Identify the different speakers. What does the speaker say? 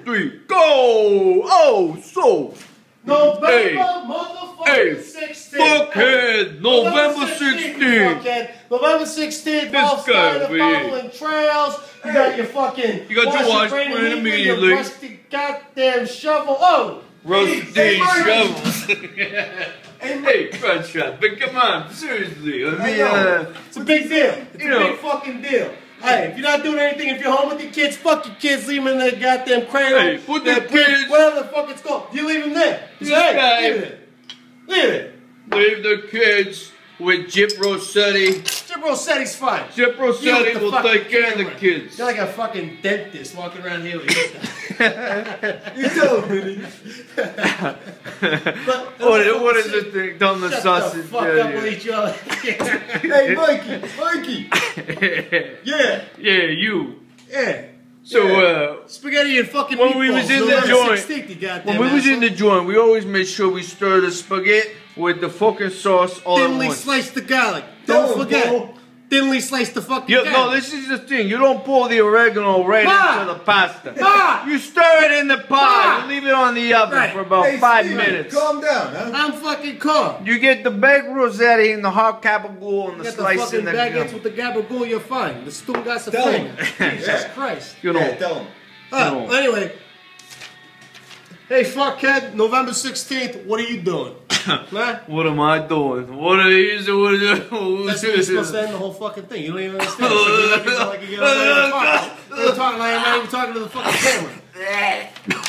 Speaker 1: 3, go! Oh, so.
Speaker 2: November motherfucking 16th.
Speaker 1: Fuckhead, November 16th.
Speaker 2: Fuckhead. November 16th,
Speaker 1: This
Speaker 2: all
Speaker 1: guy
Speaker 2: started
Speaker 1: over here.
Speaker 2: following trails. You got your fucking.
Speaker 1: You got your wash
Speaker 2: brain
Speaker 1: plan immediately.
Speaker 2: Your rusty goddamn shovel. Oh!
Speaker 1: Rusty shovels.
Speaker 2: Hey,
Speaker 1: Hey, Crunch Shot, but come on, seriously. I mean,
Speaker 2: it's a big deal. It's
Speaker 1: you
Speaker 2: a
Speaker 1: know.
Speaker 2: big fucking deal. Hey, if you're not doing anything, if you're home with your kids, fuck your kids, leave them in the goddamn cradle.
Speaker 1: Hey, put the kids.
Speaker 2: Whatever the fuck it's called. You leave them there. You
Speaker 1: This
Speaker 2: say,
Speaker 1: guy-
Speaker 2: hey, leave it. Leave it.
Speaker 1: leave the kids with Jip Rossetti.
Speaker 2: Jim Rossetti's fine.
Speaker 1: Jip
Speaker 2: You with
Speaker 1: Rossetti
Speaker 2: the
Speaker 1: will
Speaker 2: fucking
Speaker 1: take care of the
Speaker 2: camera.
Speaker 1: kids.
Speaker 2: You're like a fucking dentist walking around here with you.
Speaker 3: You told me.
Speaker 1: What is this thing? Done the
Speaker 2: Shut
Speaker 1: sausage.
Speaker 2: the fuck up with each other.
Speaker 3: Hey, Mikey.
Speaker 2: Yeah.
Speaker 1: Yeah, you.
Speaker 2: Yeah.
Speaker 1: So,
Speaker 2: Spaghetti and fucking
Speaker 1: when
Speaker 2: meatballs.
Speaker 1: we was in the
Speaker 2: November
Speaker 1: joint,
Speaker 2: 16th, you goddamn
Speaker 1: when we was in the
Speaker 2: asshole.
Speaker 1: joint, we always made sure we stir the spaghetti with the fucking sauce all at
Speaker 2: Thinly
Speaker 1: once.
Speaker 2: slice the garlic. Don't
Speaker 3: Don't,
Speaker 2: forget.
Speaker 3: bro.
Speaker 2: Thinly slice the fucking
Speaker 1: No,
Speaker 2: garlic.
Speaker 1: this is the thing. You don't pour the oregano right
Speaker 2: Ma!
Speaker 1: into the pasta.
Speaker 2: Ma!
Speaker 1: You stir it in the pot.
Speaker 2: Ma!
Speaker 1: You leave it on the oven
Speaker 2: Right.
Speaker 1: for about
Speaker 3: Hey,
Speaker 1: 5
Speaker 3: Steve,
Speaker 1: minutes.
Speaker 3: Calm down, huh?
Speaker 2: I'm fucking calm.
Speaker 1: You get the baked rossetti and the hot gabagool and
Speaker 2: You
Speaker 1: the
Speaker 2: got the
Speaker 1: slice
Speaker 2: fucking
Speaker 1: in the
Speaker 2: baguettes with the gabagool, you're fine. The stool got some
Speaker 3: Tell
Speaker 2: thing.
Speaker 3: him.
Speaker 2: Jesus
Speaker 3: Yeah.
Speaker 2: Christ.
Speaker 1: you know.
Speaker 3: Yeah, tell him.
Speaker 1: No.
Speaker 2: Well, anyway. Hey, fuckhead, November 16th, what are you doing? Huh?
Speaker 1: What am I doing? What are you doing?
Speaker 2: That's when you're supposed to end the whole fucking thing. You don't even understand. So you're like you get on there and talk. You're talking like I'm not even talking to the fucking camera.